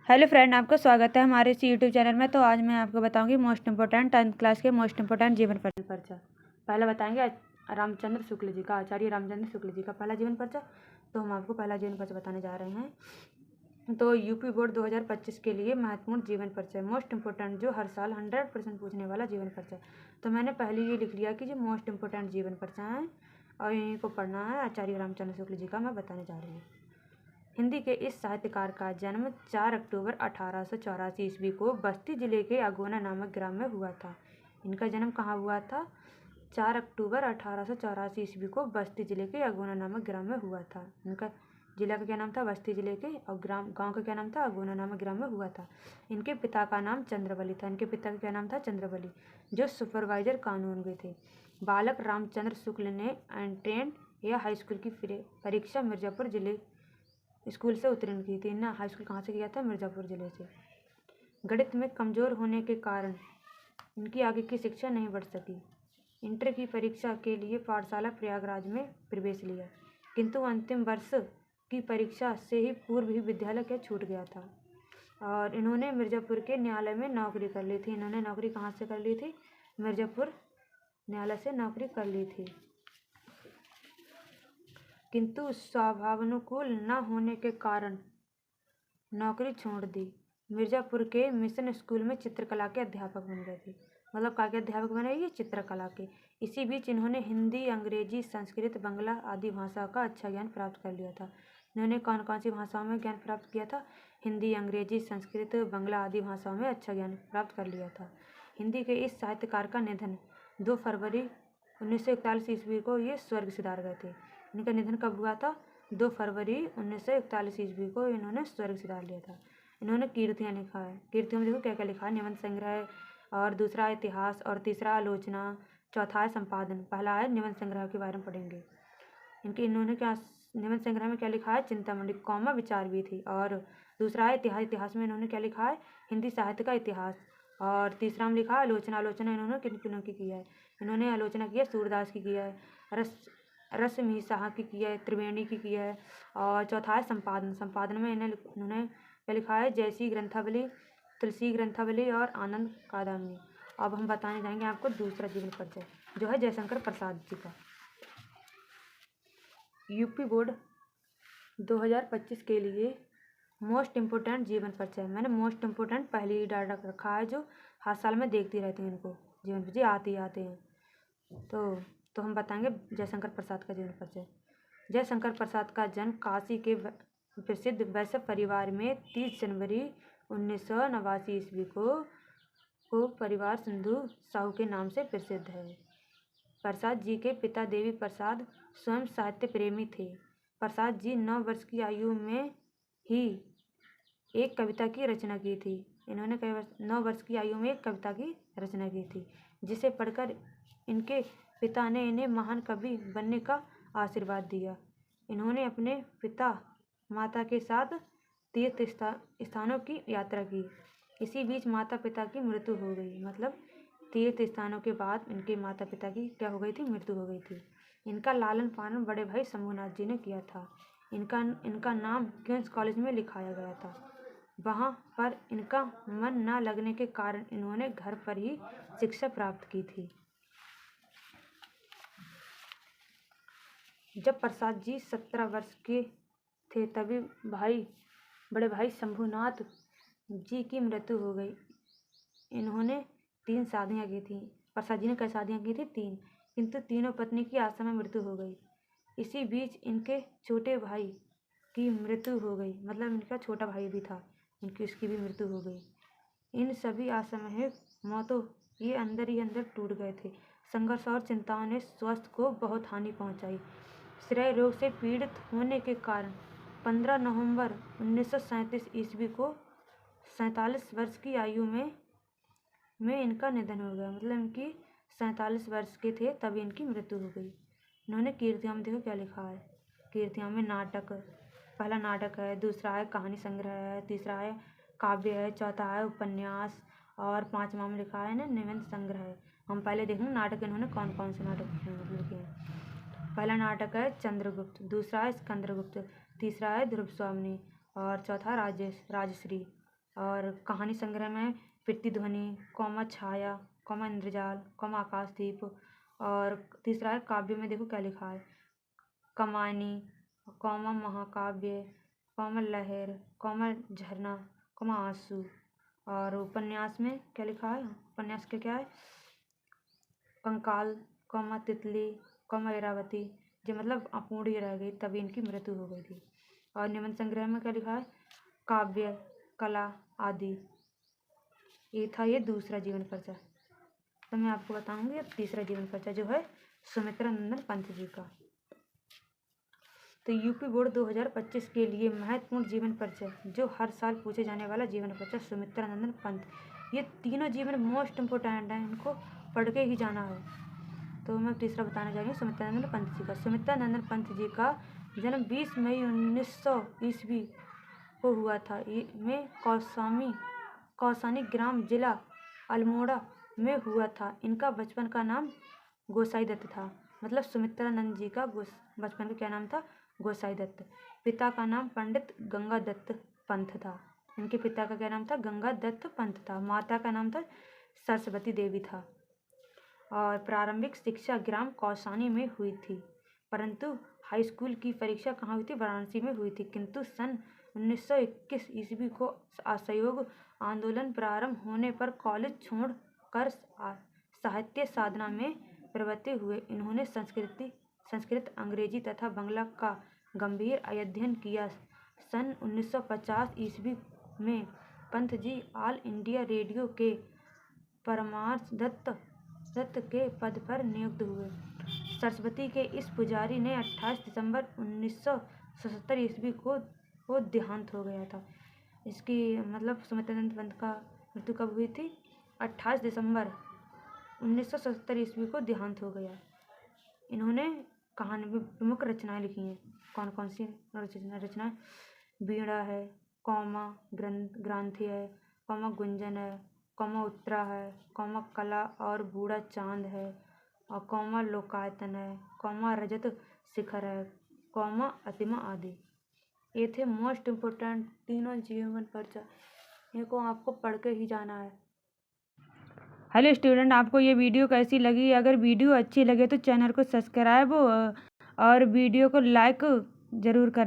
Hello friend, आपका स्वागत है हमारे इस यूट्यूब चैनल में। तो आज मैं आपको बताऊंगी मोस्ट इम्पोर्टेंट 10th क्लास के मोस्ट इम्पोर्टेंट जीवन परिचय। पहले बताएंगे रामचंद्र शुक्ल जी का, आचार्य रामचंद्र शुक्ल जी का पहला जीवन परिचय। तो हम आपको पहला जीवन परिचय बताने जा रहे हैं। तो यूपी बोर्ड 2025 के लिए महत्वपूर्ण जीवन परिचय, मोस्ट इम्पोर्टेंट, जो हर साल 100% पूछने वाला जीवन परिचय। तो मैंने पहले ये लिख लिया कि जो मोस्ट इम्पोर्टेंट जीवन परिचय है और यहीं को पढ़ना है। आचार्य रामचंद्र शुक्ल जी का मैं बताने जा रही हूँ। हिंदी के इस साहित्यकार का जन्म 4 अक्टूबर 1884 ईस्वी को बस्ती जिले के अगोना नामक ग्राम में हुआ था। इनका जन्म कहाँ हुआ था? 4 अक्टूबर 1884 ईस्वी को बस्ती जिले के अगोना नामक ग्राम में हुआ था। इनका जिला का क्या नाम था? बस्ती जिले के, और गांव का क्या नाम था? अगोना नामक ग्राम में हुआ था। इनके पिता का नाम चंद्रबली था। इनके पिता का क्या नाम था? चंद्रबली, जो सुपरवाइजर कानून में थे। बालक रामचंद्र शुक्ल ने एंट्रेंस या हाई स्कूल की परीक्षा मिर्जापुर जिले स्कूल से उत्तीर्ण की थी। इन्हें हाई स्कूल कहाँ से किया था? मिर्ज़ापुर ज़िले से। गणित में कमज़ोर होने के कारण इनकी आगे की शिक्षा नहीं बढ़ सकी। इंटर की परीक्षा के लिए पाठशाला प्रयागराज में प्रवेश लिया, किंतु अंतिम वर्ष की परीक्षा से ही पूर्व ही विद्यालय के छूट गया था और इन्होंने मिर्ज़ापुर के न्यायालय में नौकरी कर ली थी। इन्होंने नौकरी कहाँ से कर ली थी? मिर्ज़ापुर न्यायालय से नौकरी कर ली थी, किंतु स्वभावानुकूल न होने के कारण नौकरी छोड़ दी। मिर्ज़ापुर के मिशन स्कूल में चित्रकला के अध्यापक बन गए थे। मतलब क्या के अध्यापक बने? ये चित्रकला के। इसी बीच इन्होंने हिंदी, अंग्रेजी, संस्कृत, बांग्ला आदि भाषा का अच्छा ज्ञान प्राप्त कर लिया था। इन्होंने कौन कौन सी भाषाओं में ज्ञान प्राप्त किया था? हिंदी, अंग्रेजी, संस्कृत, बांग्ला आदि भाषाओं में अच्छा ज्ञान प्राप्त कर लिया था। हिंदी के इस साहित्यकार का निधन 2 फरवरी 1941 ईस्वी को ये स्वर्ग सिधार गए थे। इनका निधन कब हुआ था? 2 फरवरी 1941 ईस्वी को इन्होंने स्वर्ग सिधार लिया था। इन्होंने कीर्तियाँ लिखा है। कीर्तियों में देखो क्या क्या लिखा है? निबंध संग्रह, और दूसरा इतिहास, और तीसरा आलोचना, चौथा है संपादन। पहला है निबंध संग्रह के बारे में पढ़ेंगे। इन्होंने क्या निबंध संग्रह में क्या लिखा है? चिंतामणि कौमा विचार भी थी। और दूसरा है इतिहास। इतिहास में इन्होंने क्या लिखा है? हिंदी साहित्य का इतिहास। और तीसरा में लिखा है आलोचना। आलोचना इन्होंने किन किनों की किया है? इन्होंने आलोचना की है सूरदास की किया है, रसमी शाह की किया है, त्रिवेणी की किया है। और चौथा है संपादन। संपादन में इन्होंने क्या लिखा है? जयसी ग्रंथावली, तुलसी ग्रंथावली और आनंद कादम्बनी। अब हम बताने जाएंगे आपको दूसरा जीवन परिचय, जो है जयशंकर प्रसाद जी का। यूपी बोर्ड 2025 के लिए मोस्ट इम्पोर्टेंट जीवन परिचय। मैंने मोस्ट इम्पोर्टेंट पहले ही डाल रखा है, जो हर साल में देखती रहती हूँ। इनको जीवन परिचय आते हैं। तो हम बताएंगे जयशंकर प्रसाद का जीवन परिचय। जयशंकर प्रसाद का जन्म काशी के प्रसिद्ध वैश्य परिवार में 30 जनवरी 1989 ईस्वी को परिवार सिंधु साहू के नाम से प्रसिद्ध है। प्रसाद जी के पिता देवी प्रसाद स्वयं साहित्य प्रेमी थे। प्रसाद जी 9 वर्ष की आयु में ही एक कविता की रचना की थी। इन्होंने 9 वर्ष की आयु में एक कविता की रचना की थी, जिसे पढ़कर इनके पिता ने इन्हें महान कवि बनने का आशीर्वाद दिया। इन्होंने अपने पिता माता के साथ तीर्थ स्थानों की यात्रा की। इसी बीच माता पिता की मृत्यु हो गई। मतलब तीर्थ स्थानों के बाद इनके माता पिता की क्या हो गई थी? मृत्यु हो गई थी। इनका लालन पालन बड़े भाई शंभुनाथ जी ने किया था। इनका नाम क्वींस कॉलेज में लिखाया गया था। वहाँ पर इनका मन न लगने के कारण इन्होंने घर पर ही शिक्षा प्राप्त की थी। जब प्रसाद जी 17 वर्ष के थे तभी बड़े भाई शंभुनाथ जी की मृत्यु हो गई। इन्होंने 3 शादियाँ की थी। प्रसाद जी ने कई शादियाँ की थी? 3, किंतु तीनों पत्नी की आश्रम में मृत्यु हो गई। इसी बीच इनके छोटे भाई की मृत्यु हो गई। मतलब इनका छोटा भाई भी था, उसकी भी मृत्यु हो गई। इन सभी असमयिक मौतों ये अंदर ही अंदर टूट गए थे। संघर्ष और चिंताओं ने स्वास्थ्य को बहुत हानि पहुंचाई। क्षय रोग से पीड़ित होने के कारण 15 नवंबर 1937 ईस्वी को 47 वर्ष की आयु में इनका निधन हो गया। मतलब इनकी 47 वर्ष के थे तभी इनकी मृत्यु हो गई। इन्होंने कीर्तियाँ में देखो क्या लिखा है? कीर्तियाँ में नाटक, पहला नाटक है, दूसरा है कहानी संग्रह है, तीसरा है काव्य है, चौथा है उपन्यास, और 5वां में लिखा है ना निबंध संग्रह है। हम पहले देखेंगे नाटक इन्होंने कौन कौन से नाटक लिखे हैं। पहला नाटक है चंद्रगुप्त, दूसरा है स्कंदगुप्त, तीसरा है ध्रुव स्वामिनी, और चौथा राजश्री। और कहानी संग्रह में प्रतिध्वनि, छाया, इंद्रजाल, आकाशदीप। और तीसरा है काव्य में, देखो क्या लिखा है, कमानी, महाकाव्य, लहर, झरना, आंसू। और उपन्यास में क्या लिखा है, उपन्यास के क्या है, कंकाल, तितली, इरावती। जो मतलब अपूर्ण ही रह गई, तभी इनकी मृत्यु हो गई थी। और निबंध संग्रह में क्या लिखा है, काव्य, कला आदि। ये था ये दूसरा जीवन परिचय। तो मैं आपको बताऊंगी अब तीसरा जीवन परिचय, जो है सुमित्रा नंदन पंत जी का। तो यूपी बोर्ड 2025 के लिए महत्वपूर्ण जीवन परिचय, जो हर साल पूछे जाने वाला जीवन परिचय, सुमित्रा नंदन पंत। ये तीनों जीवन मोस्ट इम्पोर्टेंट हैं, इनको पढ़ के ही जाना है। तो मैं तीसरा बताने जा रही हूँ सुमित्रा नंदन पंत जी का। सुमित्रा नंदन पंत जी का जन्म 20 मई 1900 ईस्वी को हुआ था। में कौसानी ग्राम, जिला अल्मोड़ा में हुआ था। इनका बचपन का नाम गोसाई दत्त था। मतलब सुमित्रा नंद जी का बचपन का क्या नाम था, गोसाई दत्त। पिता का नाम पंडित गंगा दत्त पंत था। इनके पिता का क्या नाम था, गंगा दत्त पंत था। माता का नाम था सरस्वती देवी था। और प्रारंभिक शिक्षा ग्राम कौसानी में हुई थी, परंतु हाई स्कूल की परीक्षा कहाँ हुई थी, वाराणसी में हुई थी। किंतु सन 1921 ईस्वी को असहयोग आंदोलन प्रारंभ होने पर कॉलेज छोड़कर साहित्य साधना में प्रवृत्त हुए। इन्होंने संस्कृत, अंग्रेजी तथा बांग्ला का गंभीर अध्ययन किया। सन 1950 ईस्वी में Pant ji all India radio के परमार्थ के पद पर नियुक्त हुए। सरस्वती के इस पुजारी ने 28 दिसंबर 1977 ईस्वी को देहांत हो गया था। इसकी मतलब सुमित्रा नंदन पंत का मृत्यु कब हुई थी, 28 दिसंबर 1977 ईस्वी को देहांत हो गया। इन्होंने कहानी में प्रमुख रचनाएं लिखी हैं। कौन कौन सी रचनाएं, वीणा है, ग्रांथि है, गुंजन है, उत्तरा है, कला और बूढ़ा चांद है, और लोकायतन है, रजत शिखर है, अतिमा आदि। ये थे मोस्ट इम्पोर्टेंट तीनों जीवन परिचय, इनको आपको पढ़ के ही जाना है। हेलो स्टूडेंट, आपको ये वीडियो कैसी लगी? अगर वीडियो अच्छी लगे तो चैनल को सब्सक्राइब और वीडियो को लाइक ज़रूर करें।